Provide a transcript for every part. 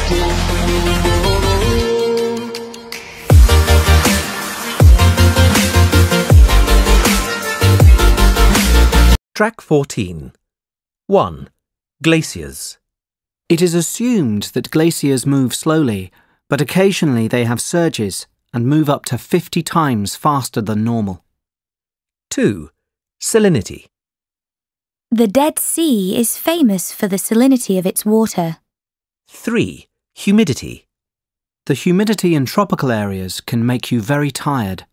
Track 14. 1. Glaciers. It is assumed that glaciers move slowly, but occasionally they have surges and move up to 50 times faster than normal. 2. Salinity. The Dead Sea is famous for the salinity of its water. 3. Humidity. The humidity in tropical areas can make you very tired.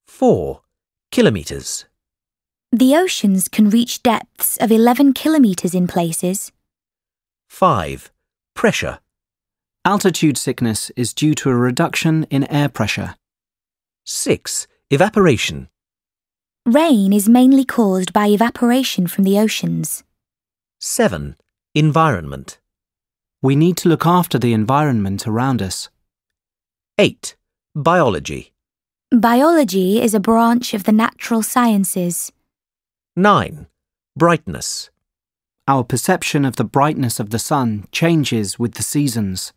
4. Kilometers. The oceans can reach depths of 11 kilometers in places. 5. Pressure. Altitude sickness is due to a reduction in air pressure. 6. Evaporation. Rain is mainly caused by evaporation from the oceans. 7. Environment. We need to look after the environment around us. 8. Biology. Biology is a branch of the natural sciences. 9. Brightness. Our perception of the brightness of the sun changes with the seasons.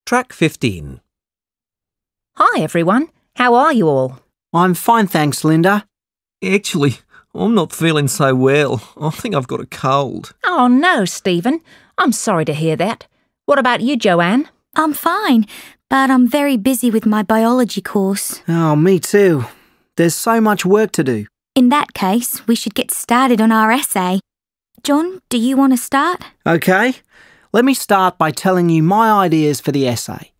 Track 15. Hi everyone, how are you all? I'm fine, thanks, Linda. Actually, I'm not feeling so well. I think I've got a cold. Oh no, Stephen. I'm sorry to hear that. What about you, Joanne? I'm fine, but I'm very busy with my biology course. Oh, me too. There's so much work to do. In that case, we should get started on our essay. John, do you want to start? Okay, let me start by telling you my ideas for the essay.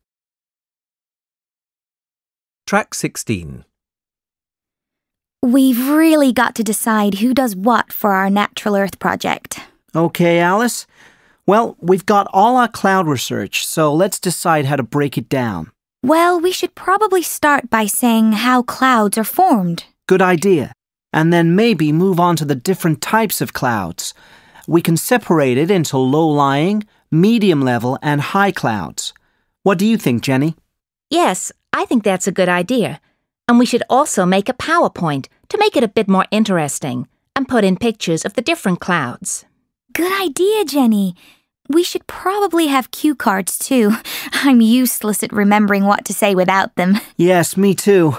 Track 16. We've really got to decide who does what for our Natural Earth project. Okay, Alice. Well, we've got all our cloud research, so let's decide how to break it down. Well, we should probably start by saying how clouds are formed. Good idea. And then maybe move on to the different types of clouds. We can separate it into low-lying, medium-level, and high clouds. What do you think, Jenny? Yes, I think that's a good idea. And we should also make a PowerPoint to make it a bit more interesting and put in pictures of the different clouds. Good idea, Jenny. We should probably have cue cards too. I'm useless at remembering what to say without them. Yes, me too.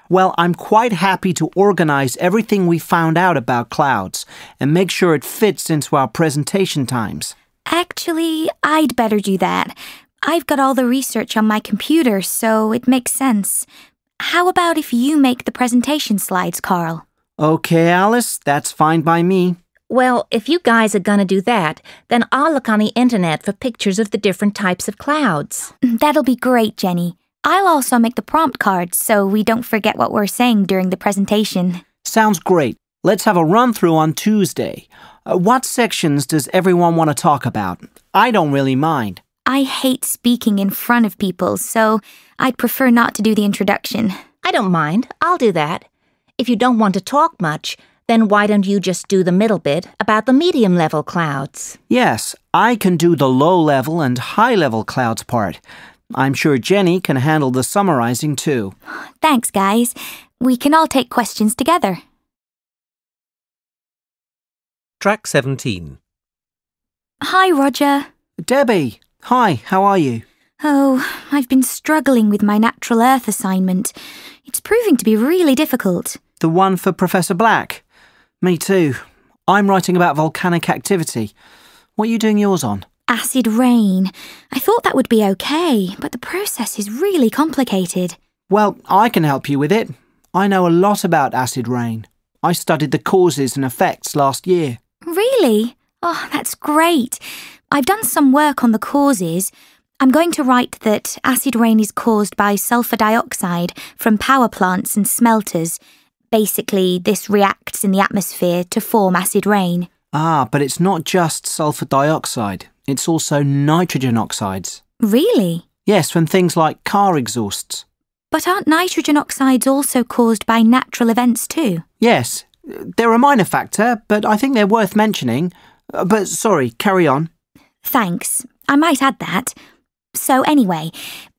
Well, I'm quite happy to organize everything we found out about clouds and make sure it fits into our presentation times. Actually, I'd better do that. I've got all the research on my computer, so it makes sense. How about if you make the presentation slides, Carl? Okay, Alice, that's fine by me. Well, if you guys are going to do that, then I'll look on the internet for pictures of the different types of clouds. That'll be great, Jenny. I'll also make the prompt cards so we don't forget what we're saying during the presentation. Sounds great. Let's have a run-through on Tuesday. What sections does everyone want to talk about? I don't really mind. I hate speaking in front of people, so I'd prefer not to do the introduction. I don't mind. I'll do that. If you don't want to talk much, then why don't you just do the middle bit about the medium-level clouds? Yes, I can do the low-level and high-level clouds part. I'm sure Jenny can handle the summarizing too. Thanks, guys. We can all take questions together. Track 17. Hi, Roger. Debbie, hi, how are you? Oh, I've been struggling with my Natural Earth assignment. It's proving to be really difficult. The one for Professor Black? Me too. I'm writing about volcanic activity. What are you doing yours on? Acid rain. I thought that would be okay, but the process is really complicated. Well, I can help you with it. I know a lot about acid rain. I studied the causes and effects last year. Really? Oh, that's great. I've done some work on the causes. I'm going to write that acid rain is caused by sulfur dioxide from power plants and smelters. Basically, this reacts in the atmosphere to form acid rain. Ah, but it's not just sulfur dioxide. It's also nitrogen oxides. Really? Yes, from things like car exhausts. But aren't nitrogen oxides also caused by natural events too? Yes, they're a minor factor, but I think they're worth mentioning. But sorry, carry on. Thanks. I might add that. So anyway,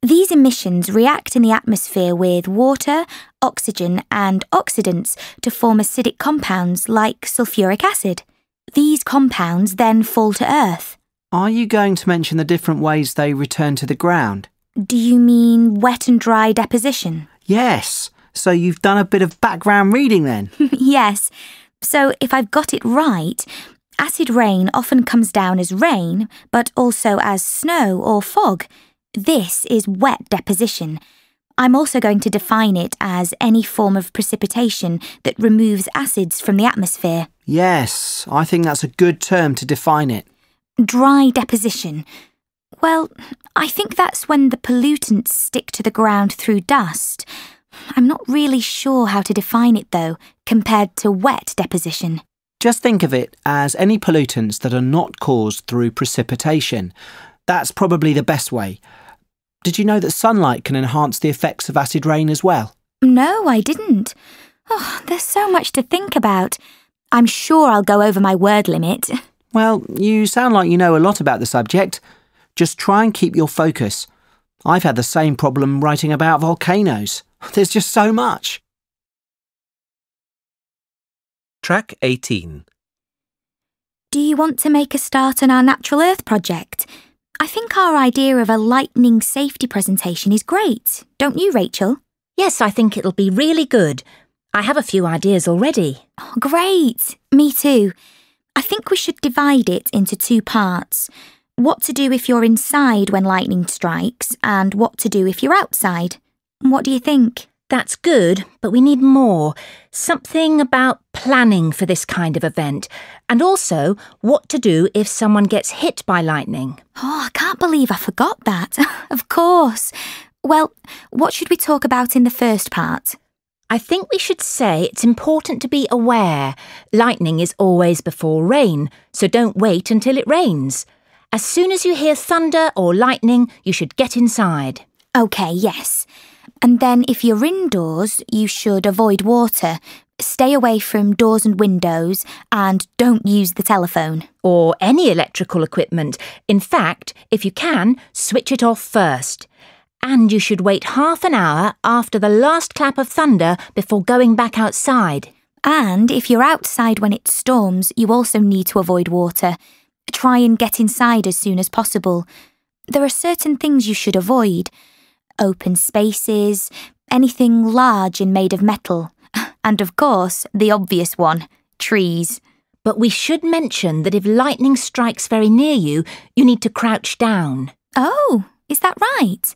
these emissions react in the atmosphere with water, oxygen and oxidants to form acidic compounds like sulfuric acid. These compounds then fall to Earth. Are you going to mention the different ways they return to the ground? Do you mean wet and dry deposition? Yes. So you've done a bit of background reading then? Yes. So if I've got it right, acid rain often comes down as rain, but also as snow or fog. This is wet deposition. I'm also going to define it as any form of precipitation that removes acids from the atmosphere. Yes, I think that's a good term to define it. Dry deposition. Well, I think that's when the pollutants stick to the ground through dust. I'm not really sure how to define it, though, compared to wet deposition. Just think of it as any pollutants that are not caused through precipitation. That's probably the best way. Did you know that sunlight can enhance the effects of acid rain as well? No, I didn't. Oh, there's so much to think about. I'm sure I'll go over my word limit. Well, you sound like you know a lot about the subject. Just try and keep your focus. I've had the same problem writing about volcanoes. There's just so much. Track 18. Do you want to make a start on our Natural Earth project? I think our idea of a lightning safety presentation is great, don't you, Rachel? Yes, I think it'll be really good. I have a few ideas already. Oh, great. Me too. I think we should divide it into 2 parts. What to do if you're inside when lightning strikes and what to do if you're outside. What do you think? That's good, but we need more. Something about planning for this kind of event. And also, what to do if someone gets hit by lightning. Oh, I can't believe I forgot that. Of course. Well, what should we talk about in the first part? I think we should say it's important to be aware. Lightning is always before rain, so don't wait until it rains. As soon as you hear thunder or lightning, you should get inside. OK, yes. And then if you're indoors, you should avoid water, stay away from doors and windows, and don't use the telephone. Or any electrical equipment. In fact, if you can, switch it off first. And you should wait half an hour after the last clap of thunder before going back outside. And if you're outside when it storms, you also need to avoid water. Try and get inside as soon as possible. There are certain things you should avoid. Open spaces, anything large and made of metal. And of course, the obvious one, trees. But we should mention that if lightning strikes very near you, you need to crouch down. Oh, is that right?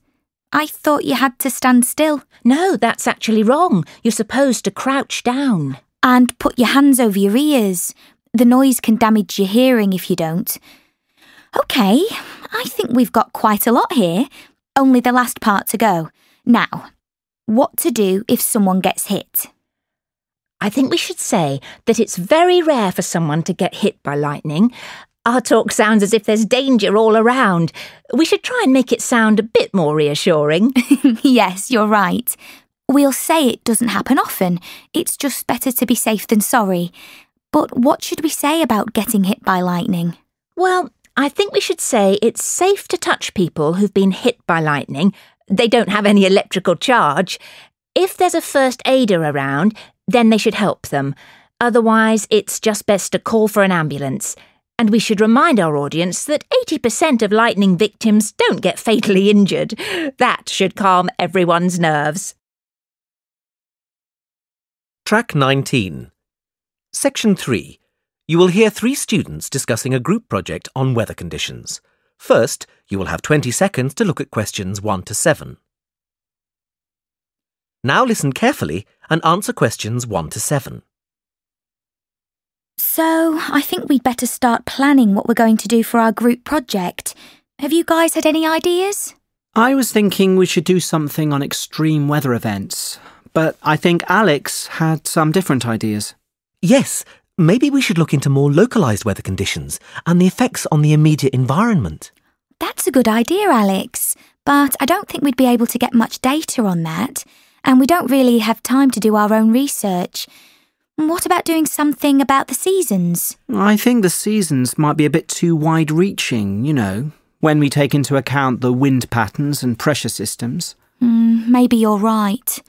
I thought you had to stand still. No, that's actually wrong. You're supposed to crouch down. And put your hands over your ears. The noise can damage your hearing if you don't. OK, I think we've got quite a lot here. Only the last part to go. Now, what to do if someone gets hit? I think we should say that it's very rare for someone to get hit by lightning. Our talk sounds as if there's danger all around. We should try and make it sound a bit more reassuring. Yes, you're right. We'll say it doesn't happen often. It's just better to be safe than sorry. But what should we say about getting hit by lightning? Well, I think we should say it's safe to touch people who've been hit by lightning. They don't have any electrical charge. If there's a first aider around, then they should help them. Otherwise, it's just best to call for an ambulance. And we should remind our audience that 80% of lightning victims don't get fatally injured. That should calm everyone's nerves. Track 19. Section 3. You will hear 3 students discussing a group project on weather conditions. First, you will have 20 seconds to look at questions 1 to 7. Now listen carefully and answer questions 1 to 7. So, I think we'd better start planning what we're going to do for our group project. Have you guys had any ideas? I was thinking we should do something on extreme weather events, but I think Alex had some different ideas. Yes, maybe we should look into more localised weather conditions and the effects on the immediate environment. That's a good idea, Alex. But I don't think we'd be able to get much data on that. And we don't really have time to do our own research. What about doing something about the seasons? I think the seasons might be a bit too wide-reaching, you know, when we take into account the wind patterns and pressure systems. Maybe you're right.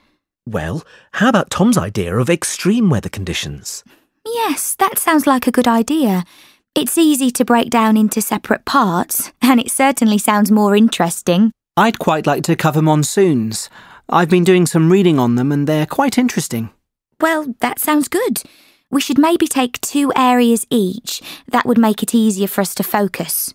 Well, how about Tom's idea of extreme weather conditions? Yes, that sounds like a good idea. It's easy to break down into separate parts, and it certainly sounds more interesting. I'd quite like to cover monsoons. I've been doing some reading on them and they're quite interesting. Well, that sounds good. We should maybe take 2 areas each. That would make it easier for us to focus.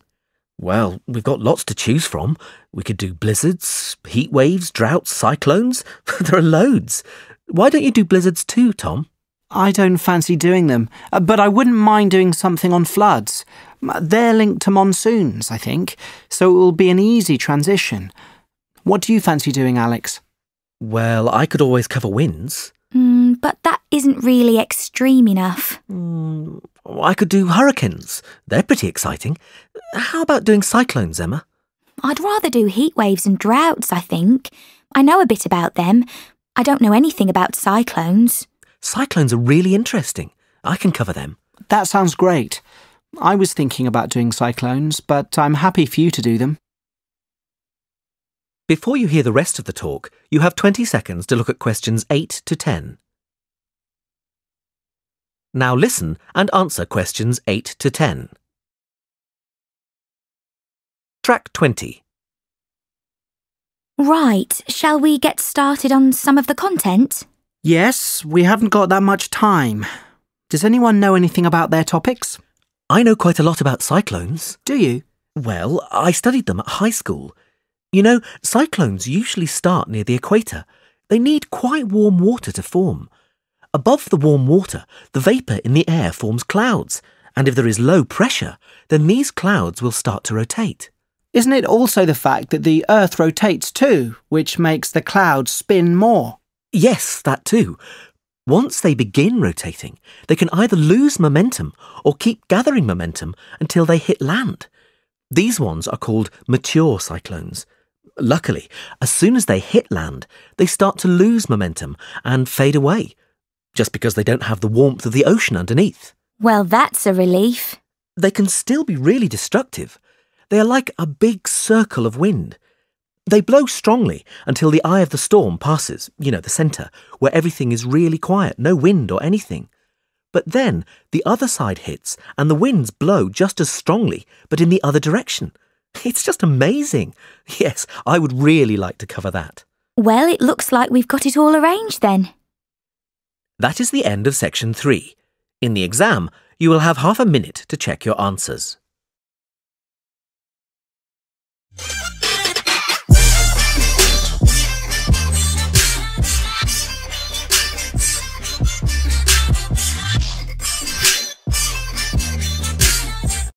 Well, we've got lots to choose from. We could do blizzards, heat waves, droughts, cyclones. There are loads. Why don't you do blizzards too, Tom? I don't fancy doing them, but I wouldn't mind doing something on floods. They're linked to monsoons, I think, so it will be an easy transition. What do you fancy doing, Alex? Well, I could always cover winds. But that isn't really extreme enough. I could do hurricanes. They're pretty exciting. How about doing cyclones, Emma? I'd rather do heat waves and droughts, I think. I know a bit about them. I don't know anything about cyclones. Cyclones are really interesting. I can cover them. That sounds great. I was thinking about doing cyclones, but I'm happy for you to do them. Before you hear the rest of the talk, you have 20 seconds to look at questions 8 to 10. Now listen and answer questions 8 to 10. Track 20. Right, shall we get started on some of the content? Yes, we haven't got that much time. Does anyone know anything about their topics? I know quite a lot about cyclones. Do you? Well, I studied them at high school. You know, cyclones usually start near the equator. They need quite warm water to form. Above the warm water, the vapour in the air forms clouds, and if there is low pressure, then these clouds will start to rotate. Isn't it also the fact that the Earth rotates too, which makes the clouds spin more? Yes, that too. Once they begin rotating, they can either lose momentum or keep gathering momentum until they hit land. These ones are called mature cyclones. Luckily, as soon as they hit land, they start to lose momentum and fade away, just because they don't have the warmth of the ocean underneath. Well, that's a relief. They can still be really destructive. They are like a big circle of wind. They blow strongly until the eye of the storm passes, you know, the centre, where everything is really quiet, no wind or anything. But then the other side hits and the winds blow just as strongly, but in the other direction. It's just amazing. Yes, I would really like to cover that. Well, it looks like we've got it all arranged then. That is the end of section 3. In the exam, you will have half a minute to check your answers.